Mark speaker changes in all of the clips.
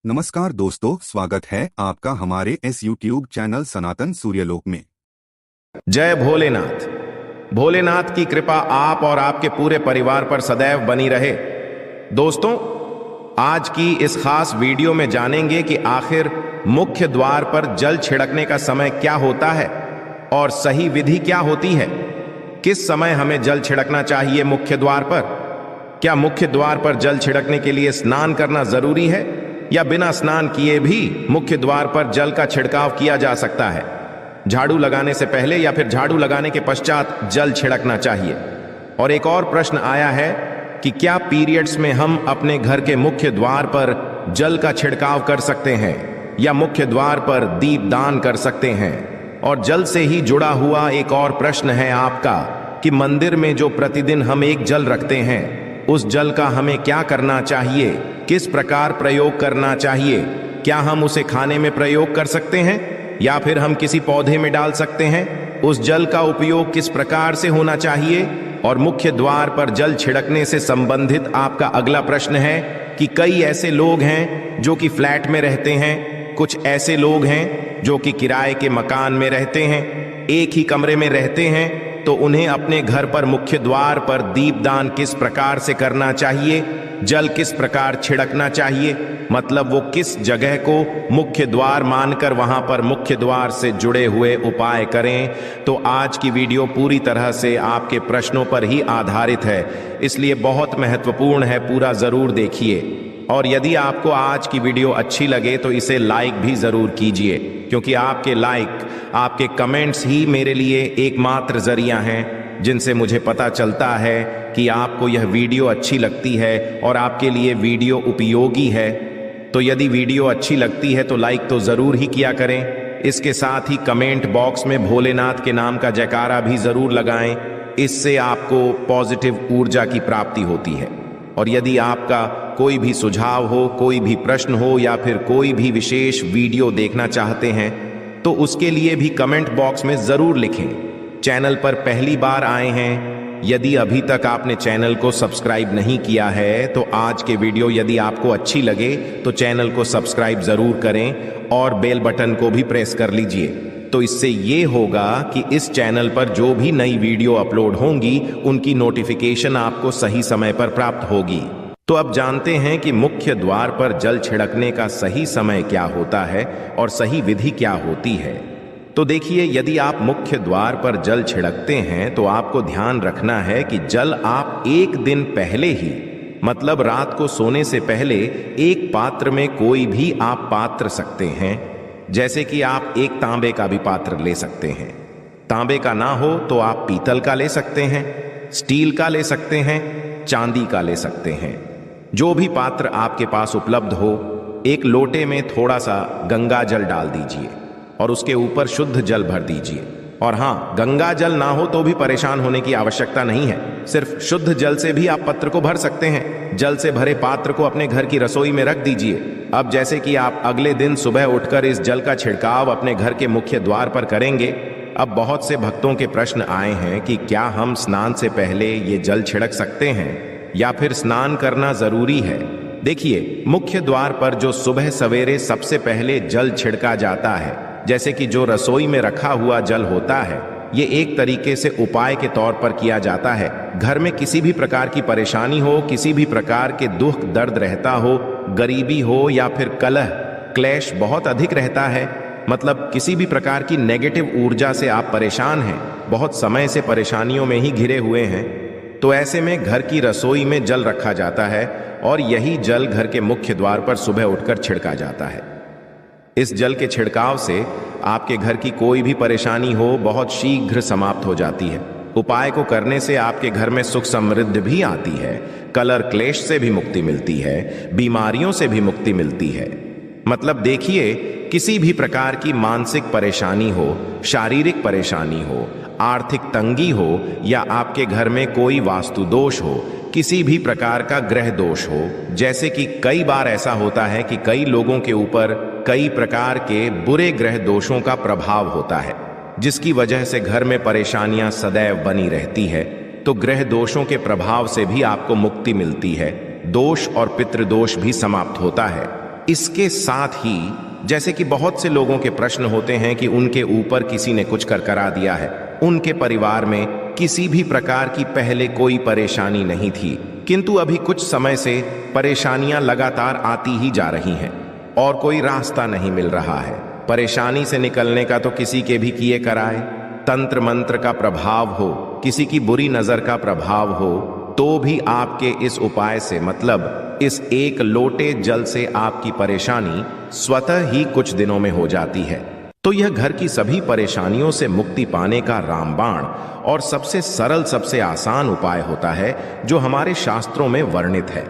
Speaker 1: नमस्कार दोस्तों, स्वागत है आपका हमारे इस YouTube चैनल सनातन सूर्यलोक में।
Speaker 2: जय भोलेनाथ। भोलेनाथ की कृपा आप और आपके पूरे परिवार पर सदैव बनी रहे। दोस्तों, आज की इस खास वीडियो में जानेंगे कि आखिर मुख्य द्वार पर जल छिड़कने का समय क्या होता है और सही विधि क्या होती है। किस समय हमें जल छिड़कना चाहिए मुख्य द्वार पर? क्या मुख्य द्वार पर जल छिड़कने के लिए स्नान करना जरूरी है या बिना स्नान किए भी मुख्य द्वार पर जल का छिड़काव किया जा सकता है? झाड़ू लगाने से पहले या फिर झाड़ू लगाने के पश्चात जल छिड़कना चाहिए? और एक और प्रश्न आया है कि क्या पीरियड्स में हम अपने घर के मुख्य द्वार पर जल का छिड़काव कर सकते हैं या मुख्य द्वार पर दीपदान कर सकते हैं? और जल से ही जुड़ा हुआ एक और प्रश्न है आपका कि मंदिर में जो प्रतिदिन हम एक जल रखते हैं, उस जल का हमें क्या करना चाहिए, किस प्रकार प्रयोग करना चाहिए? क्या हम उसे खाने में प्रयोग कर सकते हैं या फिर हम किसी पौधे में डाल सकते हैं? उस जल का उपयोग किस प्रकार से होना चाहिए? और मुख्य द्वार पर जल छिड़कने से संबंधित आपका अगला प्रश्न है कि कई ऐसे लोग हैं जो कि फ्लैट में रहते हैं, कुछ ऐसे लोग हैं जो कि किराए के मकान में रहते हैं, एक ही कमरे में रहते हैं, तो उन्हें अपने घर पर मुख्य द्वार पर दीपदान किस प्रकार से करना चाहिए, जल किस प्रकार छिड़कना चाहिए, मतलब वो किस जगह को मुख्य द्वार मानकर वहां पर मुख्य द्वार से जुड़े हुए उपाय करें। तो आज की वीडियो पूरी तरह से आपके प्रश्नों पर ही आधारित है, इसलिए बहुत महत्वपूर्ण है, पूरा जरूर देखिए। और यदि आपको आज की वीडियो अच्छी लगे तो इसे लाइक भी जरूर कीजिए, क्योंकि आपके लाइक, आपके कमेंट्स ही मेरे लिए एकमात्र जरिया हैं जिनसे मुझे पता चलता है कि आपको यह वीडियो अच्छी लगती है और आपके लिए वीडियो उपयोगी है। तो यदि वीडियो अच्छी लगती है तो लाइक तो जरूर ही किया करें। इसके साथ ही कमेंट बॉक्स में भोलेनाथ के नाम का जयकारा भी जरूर लगाएं, इससे आपको पॉजिटिव ऊर्जा की प्राप्ति होती है। और यदि आपका कोई भी सुझाव हो, कोई भी प्रश्न हो या फिर कोई भी विशेष वीडियो देखना चाहते हैं तो उसके लिए भी कमेंट बॉक्स में जरूर लिखें। चैनल पर पहली बार आए हैं, यदि अभी तक आपने चैनल को सब्सक्राइब नहीं किया है तो आज के वीडियो यदि आपको अच्छी लगे तो चैनल को सब्सक्राइब जरूर करें और बेल बटन को भी प्रेस कर लीजिए। तो इससे ये होगा कि इस चैनल पर जो भी नई वीडियो अपलोड होंगी उनकी नोटिफिकेशन आपको सही समय पर प्राप्त होगी। तो अब जानते हैं कि मुख्य द्वार पर जल छिड़कने का सही समय क्या होता है और सही विधि क्या होती है। तो देखिए, यदि आप मुख्य द्वार पर जल छिड़कते हैं तो आपको ध्यान रखना है कि जल आप एक दिन पहले ही, मतलब रात को सोने से पहले, एक पात्र में कोई भी आप पात्र सकते हैं। जैसे कि आप एक तांबे का भी पात्र ले सकते हैं। तांबे का ना हो तो आप पीतल का ले सकते हैं, स्टील का ले सकते हैं, चांदी का ले सकते हैं। जो भी पात्र आपके पास उपलब्ध हो, एक लोटे में थोड़ा सा गंगा जल डाल दीजिए और उसके ऊपर शुद्ध जल भर दीजिए। और हाँ, गंगा जल ना हो तो भी परेशान होने की आवश्यकता नहीं है, सिर्फ शुद्ध जल से भी आप पत्र को भर सकते हैं। जल से भरे पात्र को अपने घर की रसोई में रख दीजिए। अब जैसे कि आप अगले दिन सुबह उठकर इस जल का छिड़काव अपने घर के मुख्य द्वार पर करेंगे। अब बहुत से भक्तों के प्रश्न आए हैं कि क्या हम स्नान से पहले ये जल छिड़क सकते हैं या फिर स्नान करना जरूरी है। देखिए, मुख्य द्वार पर जो सुबह सवेरे सबसे पहले जल छिड़का जाता है, जैसे कि जो रसोई में रखा हुआ जल होता है, ये एक तरीके से उपाय के तौर पर किया जाता है। घर में किसी भी प्रकार की परेशानी हो, किसी भी प्रकार के दुख दर्द रहता हो, गरीबी हो या फिर कलह क्लेश बहुत अधिक रहता है, मतलब किसी भी प्रकार की नेगेटिव ऊर्जा से आप परेशान हैं, बहुत समय से परेशानियों में ही घिरे हुए हैं, तो ऐसे में घर की रसोई में जल रखा जाता है और यही जल घर के मुख्य द्वार पर सुबह उठकर छिड़का जाता है। इस जल के छिड़काव से आपके घर की कोई भी परेशानी हो बहुत शीघ्र समाप्त हो जाती है। उपाय को करने से आपके घर में सुख समृद्धि भी आती है, कलह क्लेश से भी मुक्ति मिलती है, बीमारियों से भी मुक्ति मिलती है। मतलब देखिए, किसी भी प्रकार की मानसिक परेशानी हो, शारीरिक परेशानी हो, आर्थिक तंगी हो या आपके घर में कोई वास्तु दोष हो, किसी भी प्रकार का ग्रह दोष हो, जैसे कि कई बार ऐसा होता है कि कई लोगों के ऊपर कई प्रकार के बुरे ग्रह दोषों का प्रभाव होता है, जिसकी वजह से घर में परेशानियां सदैव बनी रहती है। तो ग्रह दोषों के प्रभाव से भी आपको मुक्ति मिलती है, दोष और पितृदोष भी समाप्त होता है। इसके साथ ही जैसे कि बहुत से लोगों के प्रश्न होते हैं कि उनके ऊपर किसी ने कुछ कर करा दिया है, उनके परिवार में किसी भी प्रकार की पहले कोई परेशानी नहीं थी, किंतु अभी कुछ समय से परेशानियां लगातार आती ही जा रही हैं और कोई रास्ता नहीं मिल रहा है। परेशानी से निकलने का तो किसी के भी किए कराए तंत्र मंत्र का प्रभाव हो, किसी की बुरी नजर का प्रभाव हो, तो भी आपके इस उपाय से, मतलब इस एक लोटे जल से आपकी परेशानी स्वतः ही कुछ दिनों में हो जाती है। तो यह घर की सभी परेशानियों से मुक्ति पाने का रामबाण और सबसे सरल, सबसे आसान उपाय होता है जो हमारे शास्त्रों में वर्णित है।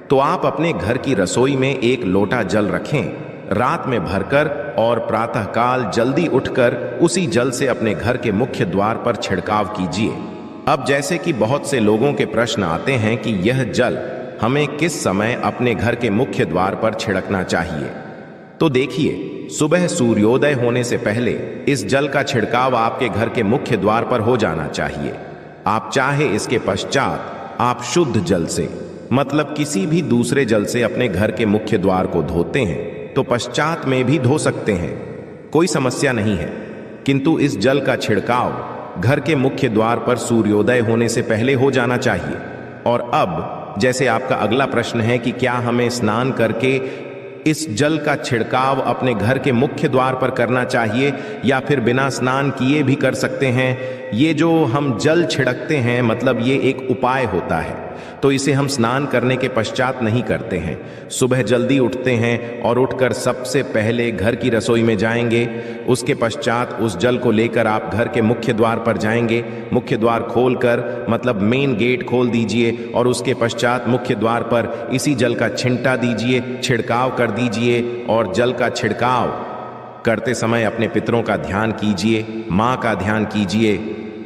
Speaker 2: तो आप अपने घर की रसोई में एक लोटा जल रखें, रात में भरकर और प्रातःकाल जल्दी उठकर उसी जल से अपने घर के मुख्य द्वार पर छिड़काव कीजिए। अब जैसे कि बहुत से लोगों के प्रश्न आते हैं कि यह जल हमें किस समय अपने घर के मुख्य द्वार पर छिड़कना चाहिए, तो देखिए, सुबह सूर्योदय होने से पहले इस जल का छिड़काव आपके घर के मुख्य द्वार पर हो जाना चाहिए। आप चाहे इसके पश्चात आप शुद्ध जल से, मतलब किसी भी दूसरे जल से अपने घर के मुख्य द्वार को धोते हैं तो पश्चात में भी धो सकते हैं, कोई समस्या नहीं है। किंतु इस जल का छिड़काव घर के मुख्य द्वार पर सूर्योदय होने से पहले हो जाना चाहिए। और अब जैसे आपका अगला प्रश्न है कि क्या हमें स्नान करके इस जल का छिड़काव अपने घर के मुख्य द्वार पर करना चाहिए या फिर बिना स्नान किए भी कर सकते हैं। ये जो हम जल छिड़कते हैं, मतलब ये एक उपाय होता है, तो इसे हम स्नान करने के पश्चात नहीं करते हैं। सुबह जल्दी उठते हैं और उठकर सबसे पहले घर की रसोई में जाएंगे, उसके पश्चात उस जल को लेकर आप घर के मुख्य द्वार पर जाएंगे। मुख्य द्वार खोलकर, मतलब मेन गेट खोल दीजिए और उसके पश्चात मुख्य द्वार पर इसी जल का छिंटा दीजिए, छिड़काव कर दीजिए। और जल का छिड़काव करते समय अपने पितरों का ध्यान कीजिए, माँ का ध्यान कीजिए,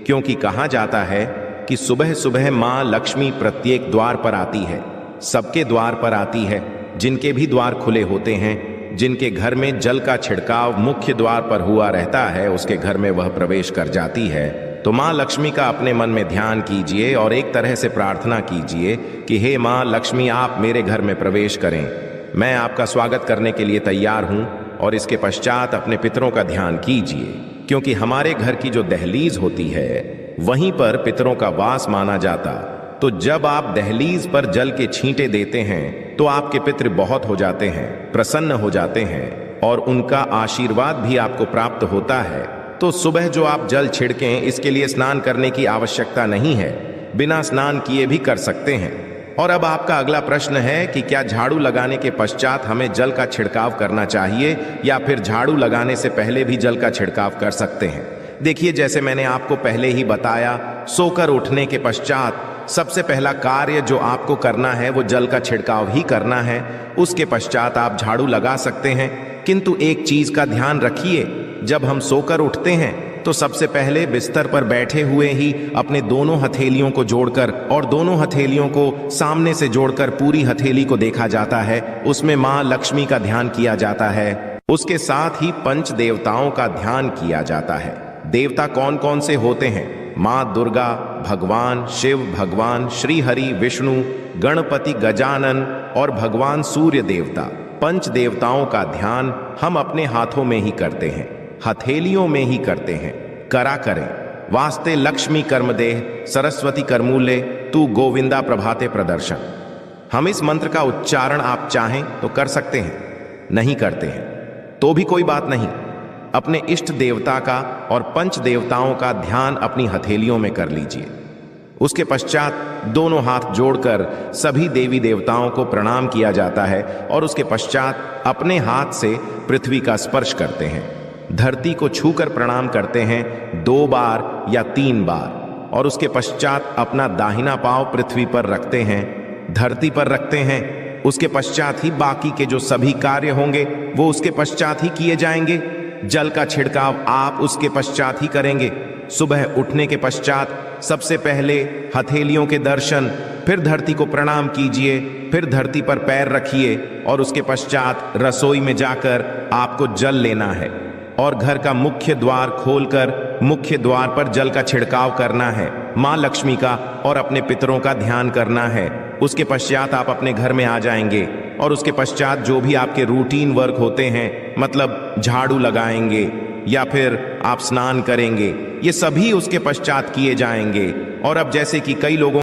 Speaker 2: क्योंकि कहा जाता है कि सुबह सुबह माँ लक्ष्मी प्रत्येक द्वार पर आती है, सबके द्वार पर आती है। जिनके भी द्वार खुले होते हैं, जिनके घर में जल का छिड़काव मुख्य द्वार पर हुआ रहता है, उसके घर में वह प्रवेश कर जाती है। तो माँ लक्ष्मी का अपने मन में ध्यान कीजिए और एक तरह से प्रार्थना कीजिए कि हे माँ लक्ष्मी, आप मेरे घर में प्रवेश करें, मैं आपका स्वागत करने के लिए तैयार हूं। और इसके पश्चात अपने पितरों का ध्यान कीजिए, क्योंकि हमारे घर की जो दहलीज होती है वहीं पर पितरों का वास माना जाता। तो जब आप दहलीज पर जल के छींटे देते हैं तो आपके पितृ बहुत हो जाते हैं, प्रसन्न हो जाते हैं और उनका आशीर्वाद भी आपको प्राप्त होता है। तो सुबह जो आप जल छिड़कें, इसके लिए स्नान करने की आवश्यकता नहीं है, बिना स्नान किए भी कर सकते हैं। और अब आपका अगला प्रश्न है कि क्या झाड़ू लगाने के पश्चात हमें जल का छिड़काव करना चाहिए या फिर झाड़ू लगाने से पहले भी जल का छिड़काव कर सकते हैं। देखिए, जैसे मैंने आपको पहले ही बताया, सोकर उठने के पश्चात सबसे पहला कार्य जो आपको करना है वो जल का छिड़काव ही करना है। उसके पश्चात आप झाड़ू लगा सकते हैं, किंतु एक चीज का ध्यान रखिए, जब हम सोकर उठते हैं तो सबसे पहले बिस्तर पर बैठे हुए ही अपने दोनों हथेलियों को जोड़कर और दोनों हथेलियों को सामने से जोड़कर पूरी हथेली को देखा जाता है, उसमें माँ लक्ष्मी का ध्यान किया जाता है। उसके साथ ही पंच देवताओं का ध्यान किया जाता है। देवता कौन कौन से होते हैं? माँ दुर्गा, भगवान शिव, भगवान श्री हरि विष्णु, गणपति गजानन और भगवान सूर्य देवता। पंच देवताओं का ध्यान हम अपने हाथों में ही करते हैं, हथेलियों में ही करते हैं। करा करें। वास्ते लक्ष्मी कर्म देह, सरस्वती करमूले, तू गोविंदा प्रभाते प्रदर्शन। हम इस मंत्र का उच्चारण आप चाहें तो कर सकते हैं, नहीं करते हैं तो भी कोई बात नहीं। अपने इष्ट देवता का और पंच देवताओं का ध्यान अपनी हथेलियों में कर लीजिए। उसके पश्चात दोनों हाथ जोड़कर सभी देवी देवताओं को प्रणाम किया जाता है और उसके पश्चात अपने हाथ से पृथ्वी का स्पर्श करते हैं। धरती को छूकर प्रणाम करते हैं 2 बार या 3 बार और उसके पश्चात अपना दाहिना पांव पृथ्वी पर रखते हैं, धरती पर रखते हैं। उसके पश्चात ही बाकी के जो सभी कार्य होंगे वो उसके पश्चात ही किए जाएंगे। जल का छिड़काव आप उसके पश्चात ही करेंगे। सुबह उठने के पश्चात सबसे पहले हथेलियों के दर्शन, फिर धरती को प्रणाम कीजिए, फिर धरती पर पैर रखिए और उसके पश्चात रसोई में जाकर आपको जल लेना है और घर का मुख्य द्वार खोलकर मुख्य द्वार पर जल का छिड़काव करना है, माँ लक्ष्मी का और अपने पितरों का ध्यान करना है। उसके पश्चात आप अपने घर में आ जाएंगे। और उसके पश्चात जो भी आपके रूटीन वर्क होते हैं, मतलब झाड़ू लगाएंगे या फिर आप स्नान करेंगे, ये सभी उसके पश्चात किए जाएंगे। और अब जैसे कि कई लोगों